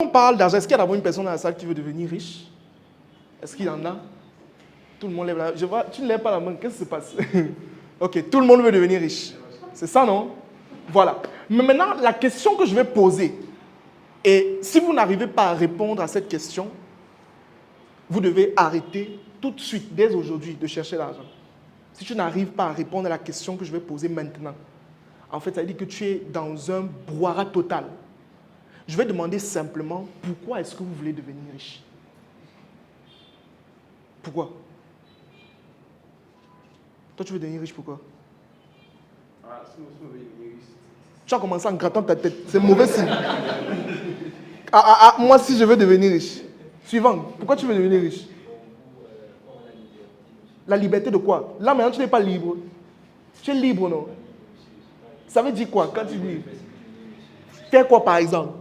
On parle d'argent. Est-ce qu'il y a d'abord une personne dans la salle qui veut devenir riche? Est-ce qu'il y en a? Tout le monde lève la main. Je vois, tu ne lèves pas la main. Qu'est-ce qui se passe? Ok, tout le monde veut devenir riche. C'est ça, non? Voilà. Mais maintenant, la question que je vais poser, et si vous n'arrivez pas à répondre à cette question, vous devez arrêter tout de suite, dès aujourd'hui, de chercher l'argent. Si tu n'arrives pas à répondre à la question que je vais poser maintenant, en fait, ça veut dire que tu es dans un brouhaha total. Je vais demander simplement, pourquoi est-ce que vous voulez devenir riche? Pourquoi? Toi, tu veux devenir riche, pourquoi? Tu as commencé en grattant ta tête. C'est mauvais signe. Moi, si je veux devenir riche. Suivant. Pourquoi tu veux devenir riche? La liberté de quoi? Là, maintenant, tu n'es pas libre. Tu es libre, non? Ça veut dire quoi quand tu dis? Faire quoi, par exemple?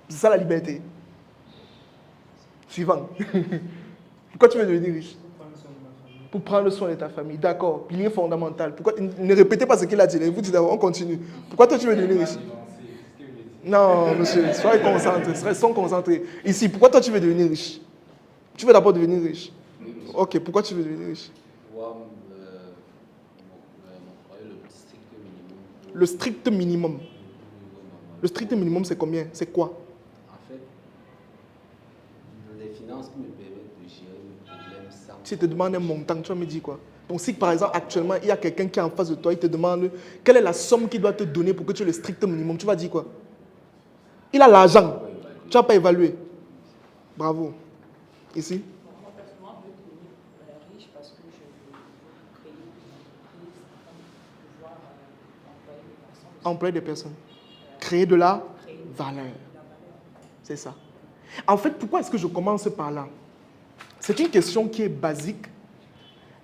C'est ça la liberté. Suivant. Pourquoi tu veux devenir riche? Pour prendre soin de ta famille. D'accord. Pilier fondamental. Pourquoi? Ne répétez pas ce qu'il a dit. Vous dites d'abord, on continue. Pourquoi toi tu veux devenir riche? Non, monsieur, soyez concentrés. Restons concentrés. Ici, pourquoi toi tu veux devenir riche? Tu veux d'abord devenir riche. Ok, pourquoi tu veux devenir riche? Le strict minimum. Le strict minimum, c'est combien? C'est quoi? En fait, les finances qui me permettent de gérer le problème sans... Si je te demande un montant, tu vas me dire quoi? Donc si par exemple actuellement il y a quelqu'un qui est en face de toi, il te demande quelle est la somme qu'il doit te donner pour que tu aies le strict minimum, tu vas dire quoi? Il a l'argent, tu n'as pas évalué. Bravo. Ici? Moi, personnellement, je veux devenir riche parce que je veux créer une entreprise afin de pouvoir employer des personnes. Créer de la valeur. C'est ça. En fait, pourquoi est-ce que je commence par là? C'est une question qui est basique,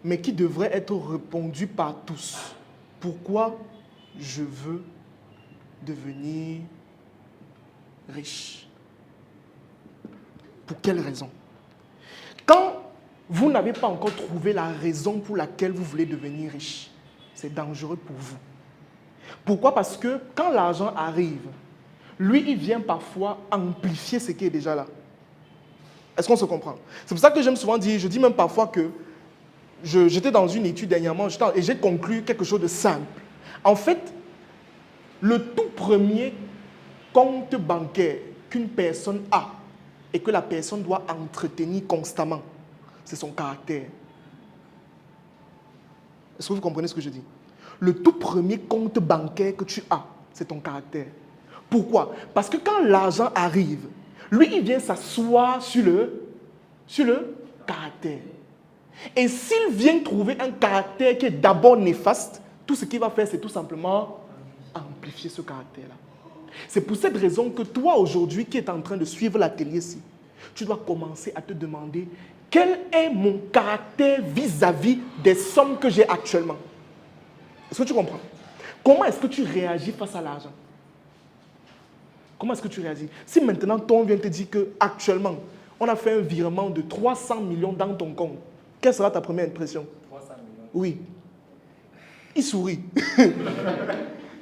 mais qui devrait être répondue par tous. Pourquoi je veux devenir riche? Pour quelle raison? Quand vous n'avez pas encore trouvé la raison pour laquelle vous voulez devenir riche, c'est dangereux pour vous. Pourquoi? Parce que quand l'argent arrive, lui, il vient parfois amplifier ce qui est déjà là. Est-ce qu'on se comprend? C'est pour ça que j'aime souvent dire, je dis même parfois que j'étais dans une étude dernièrement et j'ai conclu quelque chose de simple. En fait, le tout premier compte bancaire qu'une personne a et que la personne doit entretenir constamment, c'est son caractère. Est-ce que vous comprenez ce que je dis? Le tout premier compte bancaire que tu as, c'est ton caractère. Pourquoi? Parce que quand l'argent arrive, lui, il vient s'asseoir sur le caractère. Et s'il vient trouver un caractère qui est d'abord néfaste, tout ce qu'il va faire, c'est tout simplement amplifier ce caractère-là. C'est pour cette raison que toi, aujourd'hui, qui es en train de suivre l'atelier-ci, tu dois commencer à te demander quel est mon caractère vis-à-vis des sommes que j'ai actuellement. Est-ce que tu comprends? Comment est-ce que tu réagis face à l'argent? Comment est-ce que tu réagis? Si maintenant, on vient te dire qu'actuellement, on a fait un virement de 300 millions dans ton compte, quelle sera ta première impression? 300 millions. Oui. Il sourit.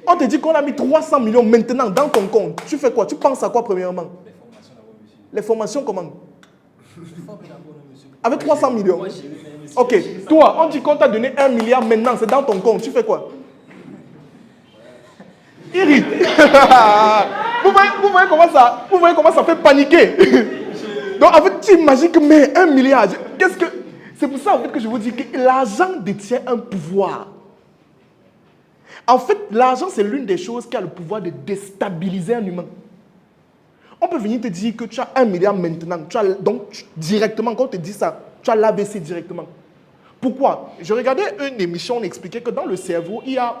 On te dit qu'on a mis 300 millions maintenant dans ton compte. Tu fais quoi? Tu penses à quoi premièrement? Les formations d'abord, monsieur. Les formations comment? Forme d'abord, monsieur. Avec 300 millions. Moi, j'ai vu, monsieur. Ok. Toi, on dit qu'on t'a donné 1 milliard maintenant, c'est dans ton compte. Tu fais quoi? Il rit. Vous voyez comment ça fait paniquer. Donc, en fait, tu imagines que, mais 1 milliard, qu'est-ce que... C'est pour ça, en fait, que je vous dis que l'argent détient un pouvoir. En fait, l'argent, c'est l'une des choses qui a le pouvoir de déstabiliser un humain. On peut venir te dire que tu as 1 milliard maintenant. Donc, directement, quand on te dit ça, tu as l'AVC directement. Pourquoi? Je regardais une émission, on expliquait que dans le cerveau, il y a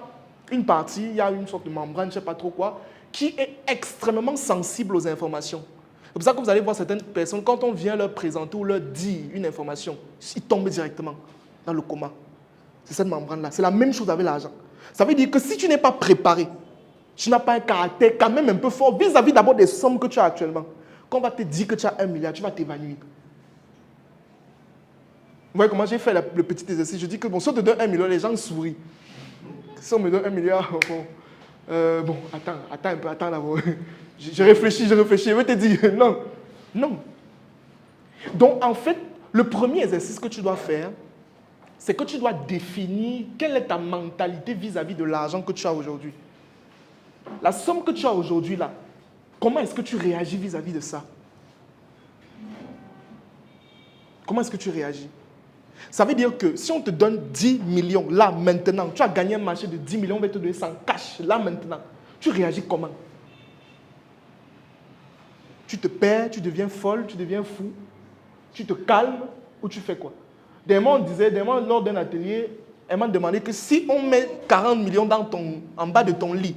une partie, il y a une sorte de membrane, je ne sais pas trop quoi, qui est extrêmement sensible aux informations. C'est pour ça que vous allez voir certaines personnes, quand on vient leur présenter ou leur dire une information, ils tombent directement dans le coma. C'est cette membrane-là. C'est la même chose avec l'argent. Ça veut dire que si tu n'es pas préparé, tu n'as pas un caractère quand même un peu fort vis-à-vis d'abord des sommes que tu as actuellement. Quand on va te dire que tu as 1 milliard, tu vas t'évanouir. Vous voyez comment j'ai fait le petit exercice? Je dis que bon, si on te donne 1 million, les gens sourient. Si on me donne 1 milliard, bon, attends un peu, attends d'abord. Je réfléchis, je vais te dire, non, non. Donc, en fait, le premier exercice que tu dois faire, c'est que tu dois définir quelle est ta mentalité vis-à-vis de l'argent que tu as aujourd'hui. La somme que tu as aujourd'hui, là, comment est-ce que tu réagis vis-à-vis de ça? Comment est-ce que tu réagis? Ça veut dire que si on te donne 10 millions, là, maintenant, tu as gagné un marché de 10 millions, on va te donner 100 cash, là, maintenant. Tu réagis comment? Tu te perds, tu deviens folle, tu deviens fou, tu te calmes ou tu fais quoi? Dernièrement, lors d'un atelier, elle m'a demandé que si on met 40 millions en bas de ton lit,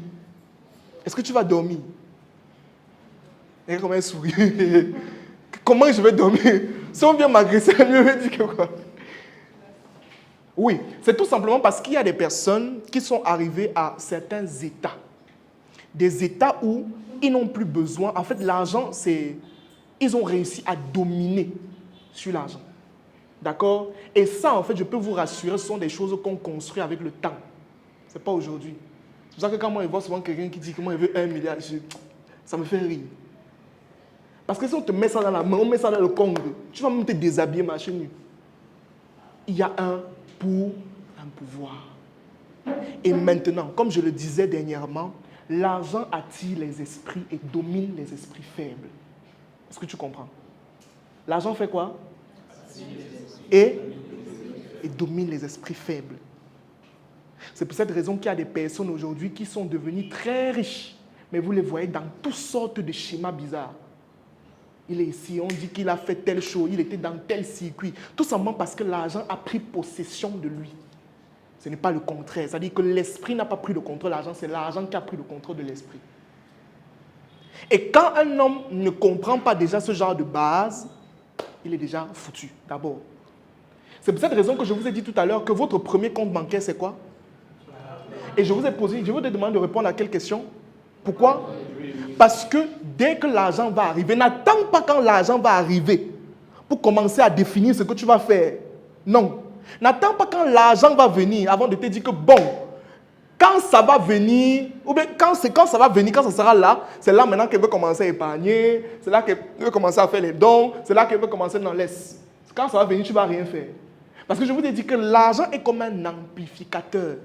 est-ce que tu vas dormir? Et comment elle sourit? Comment je vais dormir? Si on vient m'agresser, elle me dit que quoi? Oui, c'est tout simplement parce qu'il y a des personnes qui sont arrivées à certains états. Des états où ils n'ont plus besoin. En fait, l'argent, ils ont réussi à dominer sur l'argent. D'accord? Et ça, en fait, je peux vous rassurer, ce sont des choses qu'on construit avec le temps. Ce n'est pas aujourd'hui. C'est pour ça que quand moi, je vois souvent quelqu'un qui dit que moi, il veut 1 milliard, ça me fait rire. Parce que si on te met ça dans la main, on met ça dans le Congo, tu vas même te déshabiller, machin. Il y a un pour un pouvoir. Et maintenant, comme je le disais dernièrement, l'argent attire les esprits et domine les esprits faibles. Est-ce que tu comprends? L'argent fait quoi? Et domine les esprits faibles. C'est pour cette raison qu'il y a des personnes aujourd'hui qui sont devenues très riches, mais vous les voyez dans toutes sortes de schémas bizarres. Il est ici, on dit qu'il a fait telle chose, il était dans tel circuit. Tout simplement parce que l'argent a pris possession de lui. Ce n'est pas le contraire. C'est-à-dire que l'esprit n'a pas pris le contrôle de l'argent, c'est l'argent qui a pris le contrôle de l'esprit. Et quand un homme ne comprend pas déjà ce genre de base, il est déjà foutu, d'abord. C'est pour cette raison que je vous ai dit tout à l'heure que votre premier compte bancaire, c'est quoi? Et je vous ai demandé de répondre à quelle question? Pourquoi? Parce que dès que l'argent va arriver, n'attends pas quand l'argent va arriver pour commencer à définir ce que tu vas faire. Non. N'attends pas quand l'argent va venir avant de te dire que bon, quand ça va venir, ou bien quand ça va venir, quand ça sera là, c'est là maintenant qu'elle veut commencer à épargner, c'est là qu'elle veut commencer à faire les dons, c'est là qu'elle veut commencer à laisser. Quand ça va venir, tu ne vas rien faire. Parce que je vous ai dit que l'argent est comme un amplificateur.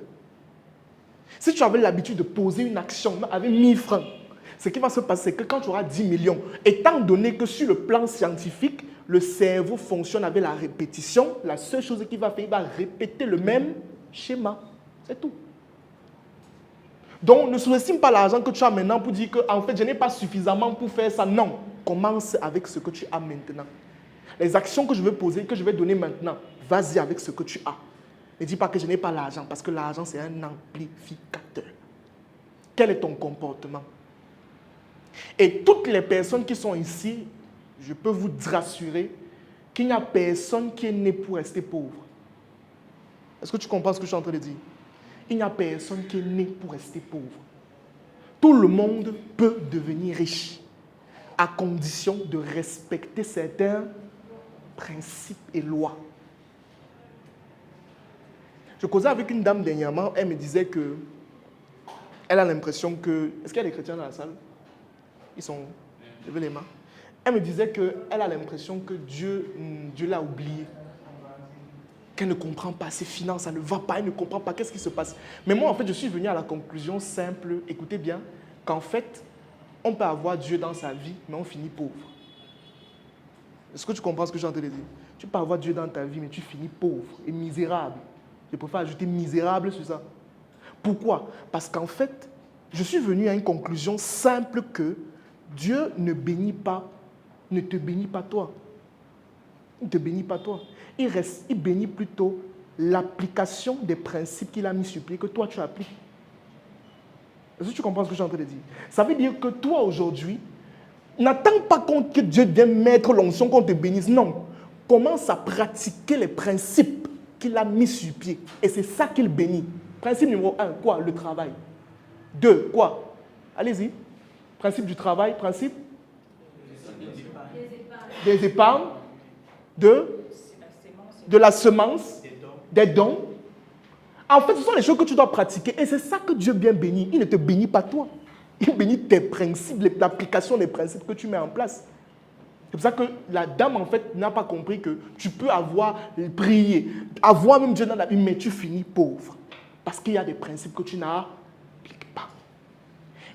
Si tu avais l'habitude de poser une action avec 1000 francs, ce qui va se passer, c'est que quand tu auras 10 millions, étant donné que sur le plan scientifique, le cerveau fonctionne avec la répétition, la seule chose qu'il va faire, il va répéter le même schéma. C'est tout. Donc, ne sous-estime pas l'argent que tu as maintenant pour dire que, en fait, je n'ai pas suffisamment pour faire ça. Non. Commence avec ce que tu as maintenant. Les actions que je vais poser, que je vais donner maintenant, vas-y avec ce que tu as. Ne dis pas que je n'ai pas l'argent, parce que l'argent, c'est un amplificateur. Quel est ton comportement? Et toutes les personnes qui sont ici, je peux vous rassurer qu'il n'y a personne qui est né pour rester pauvre. Est-ce que tu comprends ce que je suis en train de dire? Il n'y a personne qui est né pour rester pauvre. Tout le monde peut devenir riche, à condition de respecter certains principes et lois. Je causais avec une dame dernièrement, elle me disait que elle a l'impression que... Est-ce qu'il y a des chrétiens dans la salle? Ils sont... Levez les mains. Elle me disait qu'elle a l'impression que Dieu l'a oublié. Qu'elle ne comprend pas ses finances, ça ne va pas, elle ne comprend pas qu'est-ce qui se passe. Mais moi, en fait, je suis venu à la conclusion simple, écoutez bien, qu'en fait, on peut avoir Dieu dans sa vie, mais on finit pauvre. Est-ce que tu comprends ce que je suis en train de dire? Tu peux avoir Dieu dans ta vie, mais tu finis pauvre et misérable. Je préfère ajouter misérable sur ça. Pourquoi? Parce qu'en fait, je suis venu à une conclusion simple que Dieu ne te bénit pas toi. Il ne te bénit pas toi. Il bénit plutôt l'application des principes qu'il a mis sur pied que toi tu appliques. Est-ce que tu comprends ce que je suis en train de dire? Ça veut dire que toi aujourd'hui, n'attends pas que Dieu vienne mettre l'onction qu'on te bénisse. Non. Commence à pratiquer les principes qu'il a mis sur pied. Et c'est ça qu'il bénit. Principe numéro 1, quoi? Le travail. 2, quoi? Allez-y. Principe du travail, principe des épargnes, de la semence, des dons. En fait, ce sont les choses que tu dois pratiquer et c'est ça que Dieu bien bénit. Il ne te bénit pas toi. Il bénit tes principes, l'application des principes que tu mets en place. C'est pour ça que la dame, en fait, n'a pas compris que tu peux avoir prié, avoir même Dieu dans la vie, mais tu finis pauvre. Parce qu'il y a des principes que tu n'appliques pas.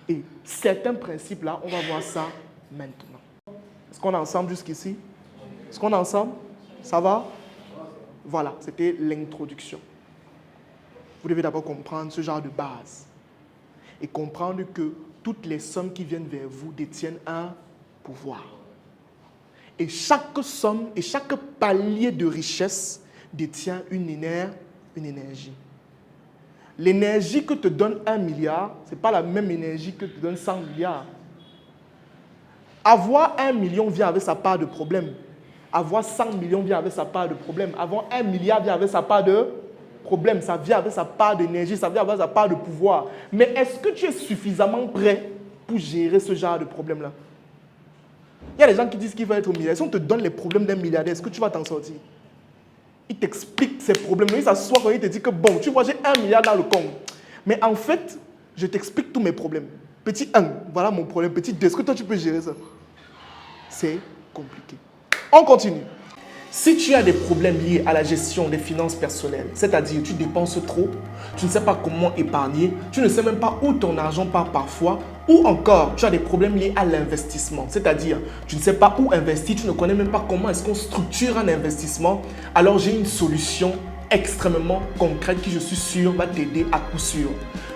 Et certains principes-là, on va voir ça maintenant. Est-ce qu'on est ensemble jusqu'ici? Est-ce qu'on est ensemble? Ça va? Voilà, c'était l'introduction. Vous devez d'abord comprendre ce genre de base. Et comprendre que toutes les sommes qui viennent vers vous détiennent un pouvoir. Et chaque somme et chaque palier de richesse détient une énergie. L'énergie que te donne 1 milliard, ce n'est pas la même énergie que te donne 100 milliards. Avoir 1 million vient avec sa part de problème. Avoir 100 millions vient avec sa part de problème. Avoir 1 milliard vient avec sa part de problème. Ça vient avec sa part d'énergie, ça vient avec sa part de pouvoir. Mais est-ce que tu es suffisamment prêt pour gérer ce genre de problème-là? Il y a des gens qui disent qu'il va être milliardaire. Si on te donne les problèmes d'un milliardaire, est-ce que tu vas t'en sortir? Il t'explique ses problèmes. Il s'assoit quand il te dit que bon, tu vois, j'ai 1 milliard dans le compte. Mais en fait, je t'explique tous mes problèmes. Petit 1, voilà mon problème. Petit 2, est-ce que toi tu peux gérer ça? C'est compliqué. On continue. Si tu as des problèmes liés à la gestion des finances personnelles, c'est-à-dire tu dépenses trop, tu ne sais pas comment épargner, tu ne sais même pas où ton argent part parfois, ou encore tu as des problèmes liés à l'investissement, c'est-à-dire tu ne sais pas où investir, tu ne connais même pas comment est-ce qu'on structure un investissement, alors j'ai une solution extrêmement concrète qui, je suis sûr, va t'aider à coup sûr.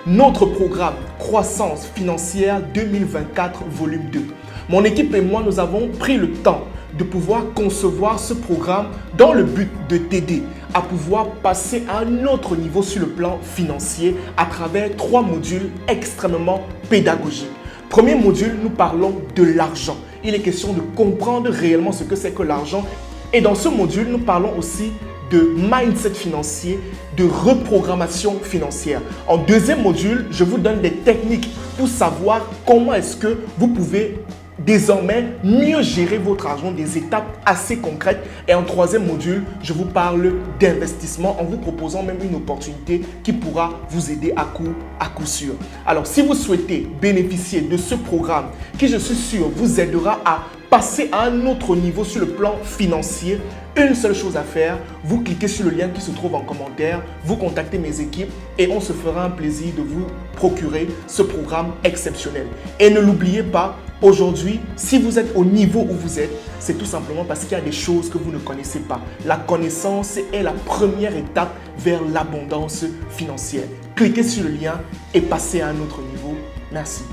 Notre programme Croissance financière 2024 volume 2. Mon équipe et moi, nous avons pris le temps de pouvoir concevoir ce programme dans le but de t'aider à pouvoir passer à un autre niveau sur le plan financier à travers 3 modules extrêmement pédagogiques. Premier module, nous parlons de l'argent. Il est question de comprendre réellement ce que c'est que l'argent. Et dans ce module, nous parlons aussi de mindset financier, de reprogrammation financière. En deuxième module, je vous donne des techniques pour savoir comment est-ce que vous pouvez désormais mieux gérer votre argent, des étapes assez concrètes. Et en troisième module, je vous parle d'investissement en vous proposant même une opportunité qui pourra vous aider à coup sûr. Alors, si vous souhaitez bénéficier de ce programme qui, je suis sûr, vous aidera à passer à un autre niveau sur le plan financier, une seule chose à faire, vous cliquez sur le lien qui se trouve en commentaire, vous contactez mes équipes et on se fera un plaisir de vous procurer ce programme exceptionnel. Et ne l'oubliez pas, aujourd'hui, si vous êtes au niveau où vous êtes, c'est tout simplement parce qu'il y a des choses que vous ne connaissez pas. La connaissance est la première étape vers l'abondance financière. Cliquez sur le lien et passez à un autre niveau. Merci.